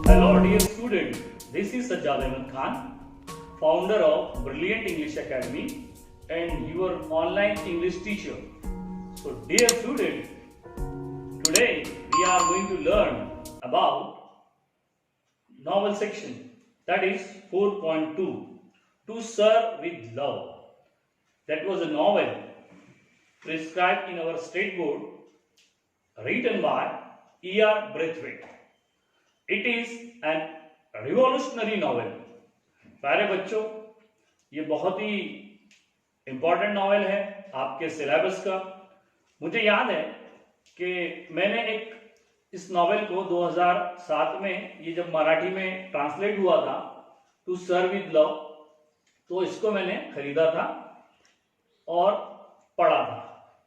Hello, dear student. This is Sajjad Ahmed Khan, founder of Brilliant English Academy and your online English teacher. So, dear student, today we are going to learn about novel section, that is 4.2, To Serve with Love. That was a novel prescribed in our state board, written by E.R. Braithwaite. It is an revolutionary novel. प्यारे बच्चों, ये बहुत ही important novel है आपके syllabus का। मुझे याद है कि मैंने इस नॉवेल को 2007 में, ये जब मराठी में ट्रांसलेट हुआ था, टू सर्व विद लव, तो इसको मैंने खरीदा था और पढ़ा था।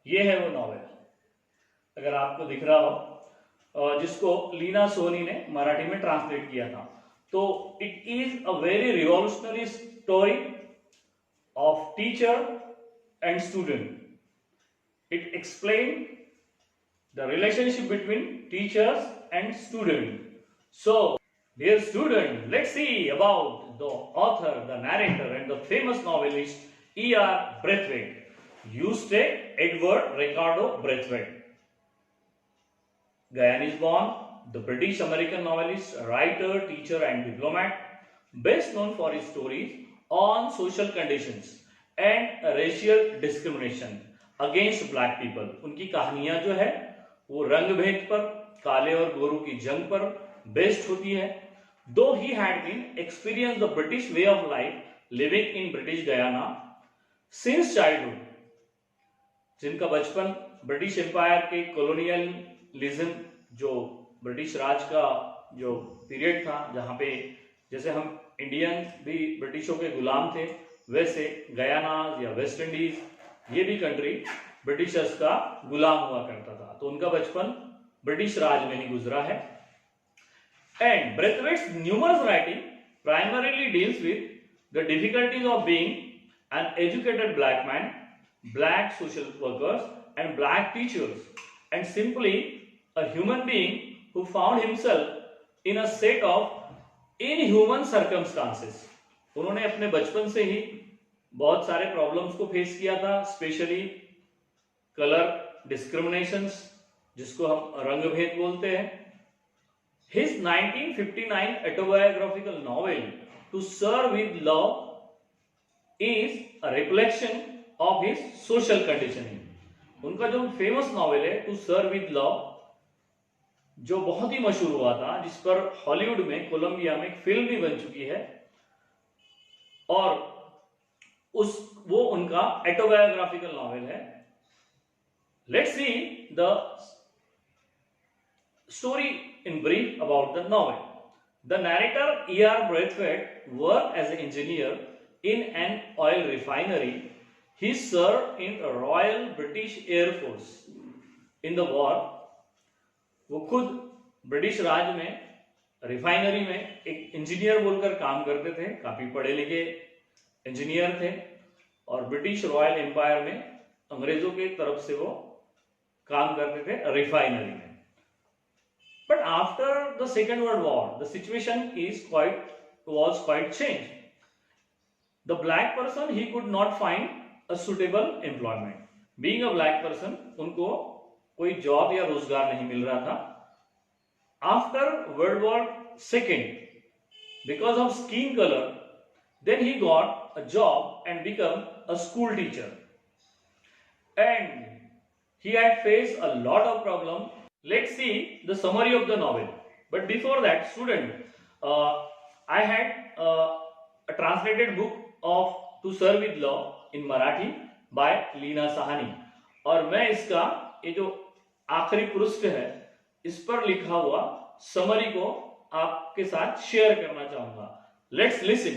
ये है वो नॉवेल, अगर आपको दिख रहा हो, जिसको लीना सोनी ने मराठी में ट्रांसलेट किया था। तो it is a very revolutionary story of teacher and student. It explain the relationship between teachers and student. So dear student, let's see about the author, the narrator and the famous novelist E.R. Braithwaite. Used take Edward Ricardo Braithwaite. Guyan is born, the British American novelist, writer, teacher and diplomat, best known for his stories on social conditions and racial discrimination against black people. उनकी कहानियां जो है वो रंग भेद पर, काले और गोरों की जंग पर बेस्ड होती है। Though he had been experienced the British way of life living in British Guyana since childhood, जिनका बचपन ब्रिटिश एम्पायर के कॉलोनियलिज्म, जो ब्रिटिश राज का जो पीरियड था, जहां पे जैसे हम इंडियन भी ब्रिटिशों के गुलाम थे, वैसे गयाना या वेस्ट इंडीज ये भी कंट्री ब्रिटिशर्स का गुलाम हुआ करता था। तो उनका बचपन ब्रिटिश राज में ही गुजरा है। And Braithwaite's numerous writing primarily deals with the difficulties of being an educated black man, black social workers and black teachers, and simply a human being who found himself in a set of inhuman circumstances. उन्होंने अपने बचपन से ही बहुत सारे problems को face किया था, specially colour discriminations, जिसको हम रंग भेद बोलते हैं। His 1959 autobiographical novel To Serve with Love is a reflection of his social conditioning. उनका जो फेमस नॉवेल है टू सर्व विद लव, जो बहुत ही मशहूर हुआ था, जिस पर हॉलीवुड में, कोलंबिया में एक फिल्म भी बन चुकी है, और वो उनका ऑटोबायोग्राफिकल नॉवेल है। Let's see the story in brief about the novel. The narrator E.R. Braithwaite worked as an engineer in an oil refinery. He served in the Royal British Air Force in the war. वो खुद British राज में refinery में एक engineer बोलकर काम करते थे, काफी पढ़े लिखे इंजीनियर थे, और ब्रिटिश रॉयल एम्पायर में अंग्रेजों के तरफ से वो काम करते थे रिफाइनरी में। But after the second world war the situation was quite changed. The black person, he could not find a suitable employment. Being a black person, उनको कोई जॉब या रोजगार नहीं मिल रहा था। After World War II, because of skin color, then he got a job and become a school teacher. And he had faced a lot of problems. Let's see the summary of the novel. But before that, student, I had a translated book of To Serve with Love in Marathi by Leena Sahni, और मैं इसका ये जो आखिरी पृष्ठ है, इस पर लिखा हुआ समरी को आपके साथ शेअर करना चाहूंगा. Let's listen.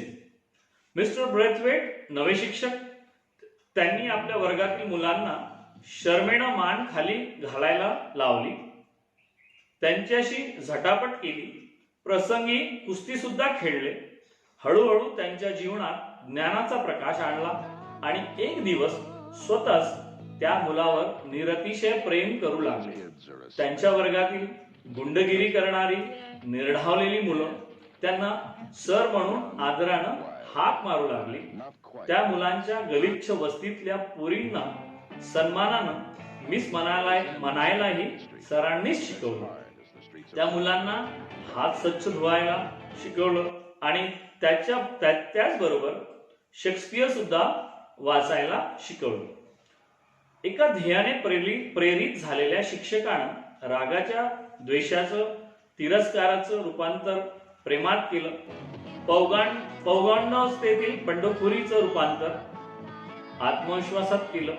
मिस्टर ब्रेथवेट नवे शिक्षक, त्यांनी आपल्या वर्गातील मुलांना शर्मेनं मान खाली घालायला लावली, त्यांच्याशी झटापट केली, प्रसंगी कुस्ती सुद्धा खेळले. हळूहळू त्यांच्या जीवनात ज्ञानाचा प्रकाश आणला आणि एक दिवस स्वतःच त्या मुलावर निरतिशय प्रेम करू लागले. त्यांच्या वर्गातील गुंडगिरी करणारी निर्ढावलेली मुलं त्यांना सर म्हणून आदरानं हाक मारू लागली. त्या मुलांच्या गलिच्छ वस्तीतल्या पोरींना सन्मानानं मिस म्हणायलाही सरांनीच शिकवलं. त्या मुलांना हात स्वच्छ धुवायला शिकवलं आणि त्याचबरोबर शेक्सपियर सुद्धा वाचायला शिकवलं. एका ध्येयाने प्रेरित झालेल्या शिक्षकानं रागाच्या द्वेषाचं तिरस्काराचं रूपांतर प्रेमात केलं. पौगंडावस्थेतील बंडखोरीचं रूपांतर आत्मविश्वासात केलं.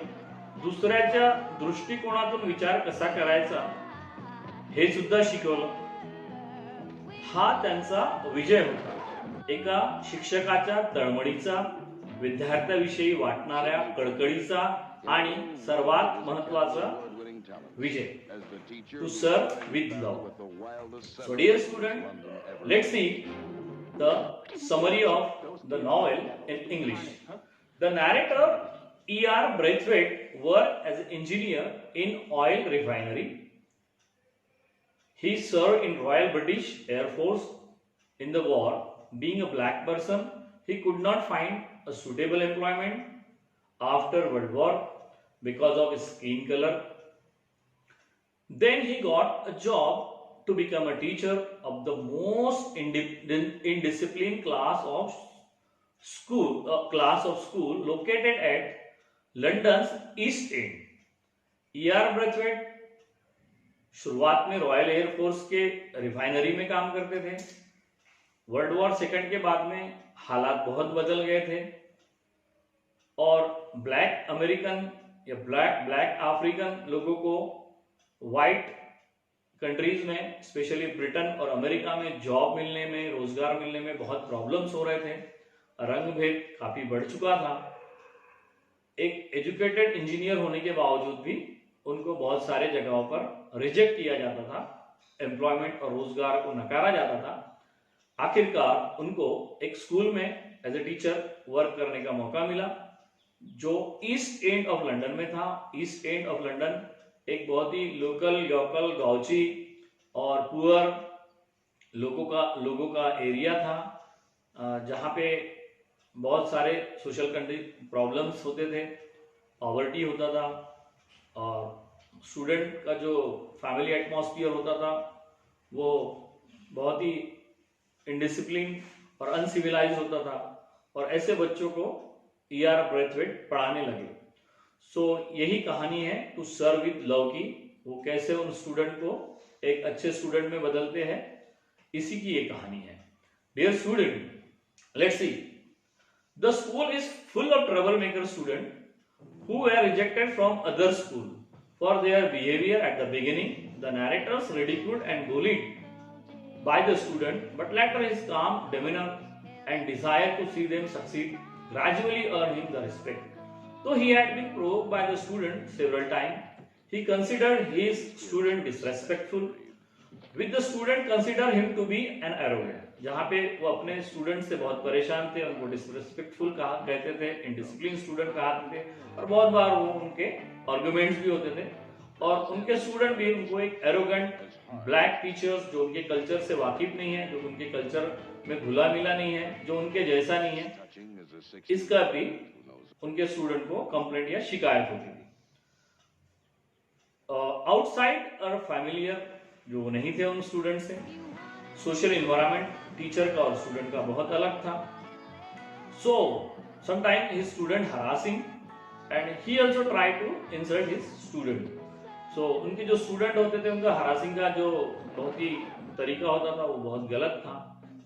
दुसऱ्याच्या दृष्टिकोनातून विचार कसा करायचा हे सुद्धा शिकवलं. हा त्यांचा विजय होता. एका शिक्षकाच्या तळमळीचा, विद्यार्थ्याविषयी वाटणाऱ्या कळकळीचा आणि सर्वात महत्वाचा विजय. To serve with love. So dear student, let's see the summary of the novel in English. The narrator E.R. Braithwaite worked as an engineer in oil refinery. He served in Royal British Air Force in the war. Being a black person, he could not find a suitable employment after World War because of his skin color. Then he got a job to become a teacher of the most indisciplined class of school located at London's East End. E.R. Braithwaite शुरुआत में royal air force के refinery में काम करते थे. World war second के बाद में हालात बहुत बदल गए थे और ब्लैक अमेरिकन या ब्लैक अफ्रीकन लोगों को व्हाइट कंट्रीज में, स्पेशली ब्रिटेन और अमेरिका में जॉब मिलने में, रोजगार मिलने में बहुत प्रॉब्लम्स हो रहे थे. रंग भेद काफी बढ़ चुका था. एक एजुकेटेड इंजीनियर होने के बावजूद भी उनको बहुत सारे जगहों पर रिजेक्ट किया जाता था, एम्प्लॉयमेंट और रोजगार को नकारा जाता था. आखिरकार उनको एक स्कूल में एज ए टीचर वर्क करने का मौका मिला जो ईस्ट एंड ऑफ लंदन में था. ईस्ट एंड ऑफ लंदन एक बहुत ही लोकल गांवची और पुअर लोगों का एरिया था, जहाँ पे बहुत सारे सोशल प्रॉब्लम्स होते थे, पॉवर्टी होता था और स्टूडेंट का जो फैमिली एटमॉस्फियर होता था वो बहुत ही इनडिसिप्लिन और अनसिविलाइज होता था. और ऐसे बच्चों को E.R. ब्रेथवेट पढ़ाने लगे. सो यही कहानी है टू सर्व विद लव की. वो कैसे उन स्टूडेंट को एक अच्छे स्टूडेंट में बदलते हैं, इसी की ये कहानी है. Dear student, let's see. The school is full of trouble maker student who were rejected from other school for their behavior at the beginning. The narrators ridiculed and bullied by the student, but later his calm demeanor and desire to see them succeed gradually earned him the respect. Though he had been provoked by the student several times, he considered his student disrespectful. With the student consider him to be an arrogant. जहाँ पे वो अपने student से बहुत परेशान थे, उनको disrespectful कहते थे, इनडिसिप्लिन स्टूडेंट कहते थे और बहुत बार वो उनके आर्गुमेंट्स भी होते थे. और उनके स्टूडेंट भी उनको एक एरोगेंट ब्लैक टीचर्स जो उनके कल्चर से वाकिफ नहीं है, जो उनके कल्चर में घुला मिला नहीं है, जो उनके जैसा नहीं है, इसका भी उनके स्टूडेंट को कंप्लेंट या शिकायत होती थी. आउटसाइड और फैमिलियर जो नहीं थे उन स्टूडेंट से. सोशल इन्वायरमेंट टीचर का और स्टूडेंट का बहुत अलग था. So sometime his student harassing and he also try to insult his student. So उनके जो स्टूडेंट होते थे उनका हरासिंग का जो बहुत ही तरीका होता था वो बहुत गलत था.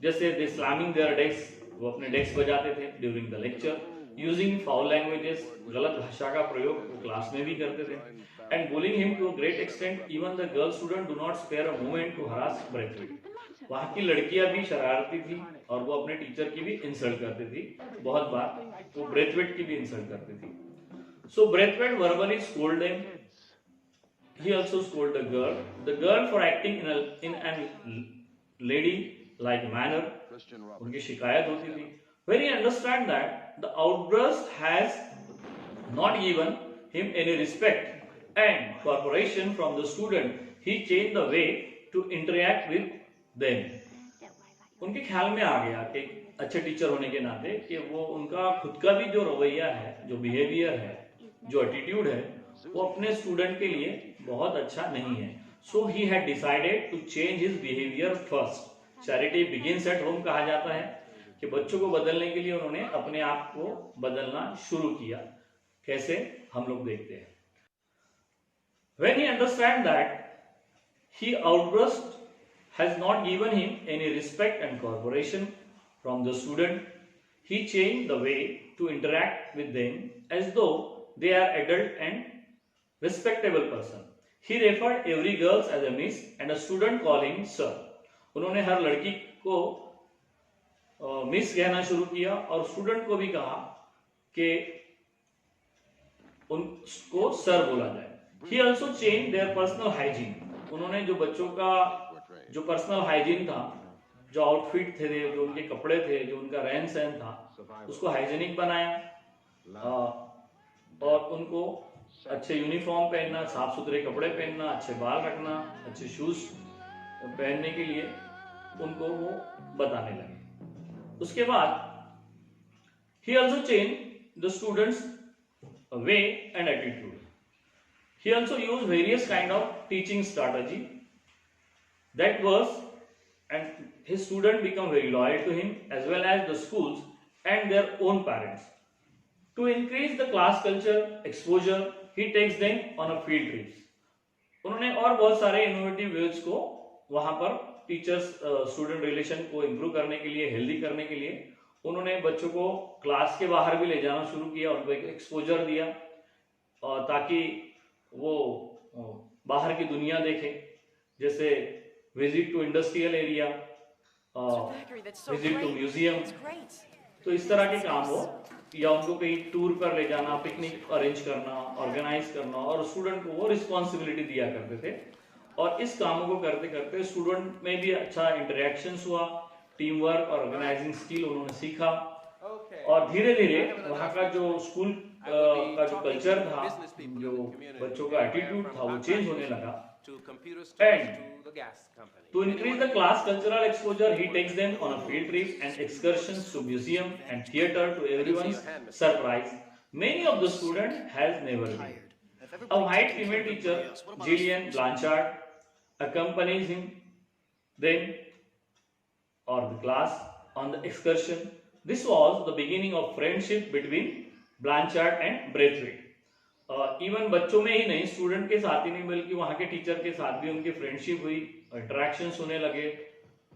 जैसे दे स्लैमिंग देयर डेस्क, वो अपने डेस्क बजाते थे during the lecture. Using foul languages, गलत भाषा का प्रयोग वो क्लास में भी करते थे. And bullying him to a great extent, even the girl student do not spare a moment to harass Braithwaite. वहाँ की लड़कियां भी शरारती थी और वो अपने टीचर की भी इंसल्ट करती थी. बहुत बार वो ब्रेथवेट की भी इंसल्ट करती थी. So Braithwaite verbally scolded them. He also scolded the girl for acting in an lady-like manner. उनकी शिकायत होती थी. When he understand that the outburst has not given him any respect and cooperation from the student, he changed the way to interact with them. उनके ख्याल में आ गया कि अच्छे टीचर होने के नाते कि वो उनका खुद का भी जो रवैया है, जो बिहेवियर है, जो एटीट्यूड है, वो अपने स्टूडेंट के लिए बहुत अच्छा नहीं है. So he had decided to change his behavior first. Charity begins at home कहा जाता है कि बच्चों को बदलने के लिए उन्होंने अपने आप को बदलना शुरू किया. कैसे, हम लोग देखते हैं. When he understand that he outburst has not given him any respect and cooperation from the student, he changed the way to interact with them as though they are adult and respectable person. He referred every girl as a miss and a student calling sir. उन्होंने हर लड़की को miss कहना शुरू किया और student को भी कहा कि उनको सर बोला जाए. He also changed their personal hygiene. उन्होंने जो बच्चों का जो पर्सनल हाइजीन था, जो आउटफिट थे, जो उनके कपड़े थे, जो उनका रहन सहन था, उसको हाइजीनिक बनाया और उनको अच्छे यूनिफॉर्म पहनना, साफ सुथरे कपड़े पहनना, अच्छे बाल रखना, अच्छे शूज पहनने के लिए उनको वो बताने लगे. उसके बाद he also changed the students' way and attitude. He also used various kind of teaching strategy that was, and his student become very loyal to him as well as the schools and their own parents. To increase the class culture exposure, he takes them on a field trips. उन्होंने और बहुत सारे innovative veg को वहां पर teachers student relation को improve करने के लिए, हेल्दी करने के लिए उन्होंने बच्चों को क्लास के बाहर भी ले जाना शुरू किया, उनको एक एक्सपोजर दिया ताकि वो बाहर की दुनिया देखें. जैसे visit to industrial area, visit to museum, तो इस तरह के काम हो, या उनको कहीं टूर पर ले जाना, पिकनिक अरेंज करना, ऑर्गेनाइज करना, और स्टूडेंट को वो रिस्पॉन्सिबिलिटी दिया करते थे. और इस कामों को करते करते स्टूडेंट में भी अच्छा इंटरेक्शंस हुआ, टीम वर्क और ऑर्गेनाइजिंग स्किल उन्होंने सीखा, और धीरे धीरे वहाँ का जो स्कूल का जो कल्चर था, जो बच्चों का एटीट्यूड था, वो चेंज होने लगा. And to increase the class cultural exposure, he takes them on a field trip and excursions to museum and theater. To everyone's surprise, many of the students has never been. A white female teacher, Gillian Blanchard, accompanies him, them, or the class on the excursion. This was the beginning of friendship between Blanchard and Braithwaite. Even बच्चों में ही नहीं, student के साथ ही नहीं बल्कि वहां के teacher के साथ भी उनकी फ्रेंडशिप हुई, इंटरेक्शंस होने लगे.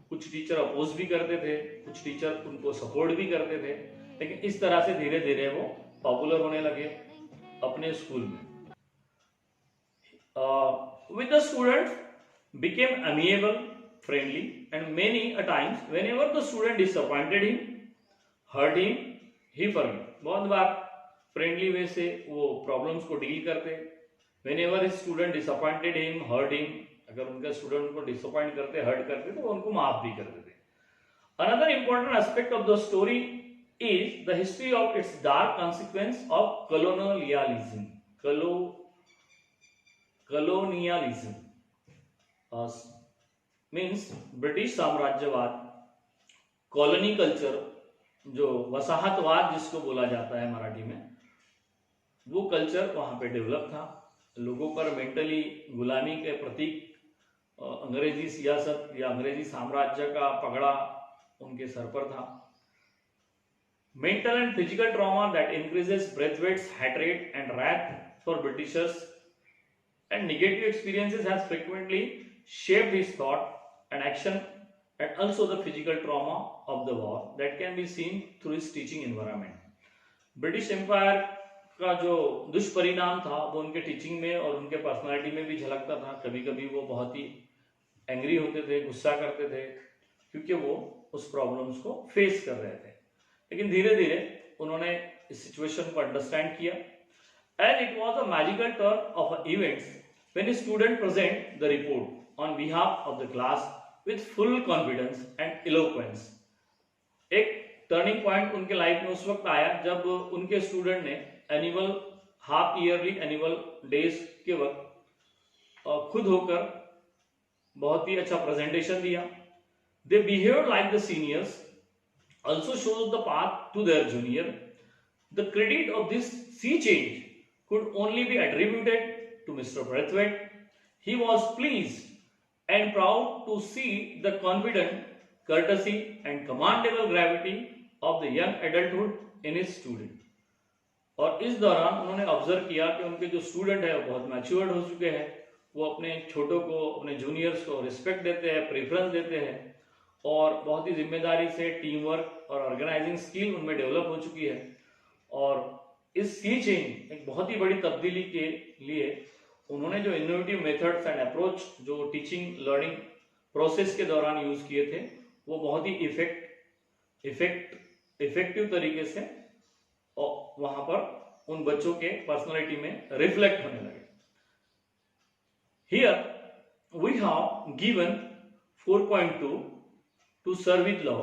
कुछ टीचर अपोज भी करते थे, कुछ टीचर उनको सपोर्ट भी करते थे, लेकिन इस तरह से धीरे धीरे वो पॉपुलर होने लगे अपने स्कूल में. With the students became amiable, friendly, and many a times whenever the student disappointed him, hurt him, he forgave. बहुत बार फ्रेंडली वे से वो प्रॉब्लम्स को डील करते. Whenever his student disappointed him, hurt him, अगर उनका student को disappoint करते, hurt करते, तो उनको माफ भी कर देते. Another important aspect of the story is the history of its dark consequence of colonialism. Colonialism means British साम्राज्यवाद, कॉलोनी कल्चर, जो वसाहतवाद जिसको बोला जाता है मराठी में, वो कल्चर वहां पे डेवलप था. लोगों पर मेंटली गुलामी के प्रतीक अंग्रेजी सियासत या अंग्रेजी साम्राज्य का पगड़ा उनके सर पर था. Mental and physical trauma that increases Braithwaite's hatred and wrath for Britishers and negative experiences has frequently shaped his thought and action, and also the physical trauma of the war that can be seen through his teaching environment. British empire का जो दुष्परिणाम था वो उनके teaching में और उनके personality में भी झलकता था. कभी कभी वो बहुत ही एंग्री होते थे, गुस्सा करते थे, क्योंकि वो उस प्रॉब्लम्स को फेस कर रहे थे. लेकिन धीरे धीरे उन्होंने इस सिचुएशन को अंडरस्टैंड किया. And it was a magical turn of events when a student present the report on behalf of the class with full confidence and eloquence. एक टर्निंग पॉइंट उनके लाइफ में उस वक्त आया जब उनके स्टूडेंट ने annual half yearly annual days के वक्त खुद होकर बहुत ही अच्छा प्रेजेंटेशन दिया। They behave like the seniors, also shows the path to their junior. The credit of this sea change could only be attributed to Mr. Braithwaite. He was pleased and proud to see the confident, courtesy, and commendable gravity of the young adulthood in his student. और इस दौरान उन्होंने observe किया कि उनके जो student है वो बहुत मैच्योर्ड हो चुके हैं, वो अपने छोटों को, अपने जूनियर्स को रिस्पेक्ट देते हैं, प्रेफरेंस देते हैं, और बहुत ही जिम्मेदारी से टीम वर्क और ऑर्गेनाइजिंग स्किल उनमें डेवलप हो चुकी है। और इस सी चेंज एक बहुत ही बड़ी तब्दीली के लिए उन्होंने जो इनोवेटिव मेथड्स एंड अप्रोच जो टीचिंग लर्निंग प्रोसेस के दौरान यूज किए थे वो बहुत ही इफेक्टिव तरीके से और वहां पर उन बच्चों के पर्सनालिटी में रिफ्लेक्ट होने लगे। Here we have given 4.2 to sir with love,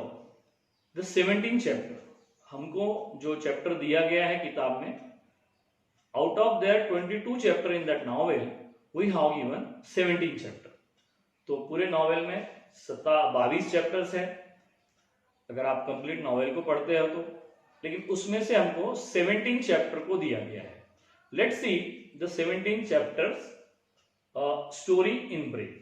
the 17 chapter. हमको जो चैप्टर दिया गया है किताब में, out of their 22 chapter in that novel we have given 17 chapter. तो पूरे नॉवेल में 22 चैप्टर्स हैं अगर आप कंप्लीट नॉवेल को पढ़ते हो तो, लेकिन उसमें से हमको 17 चैप्टर को दिया गया है। Let's see the 17 chapters story in brief.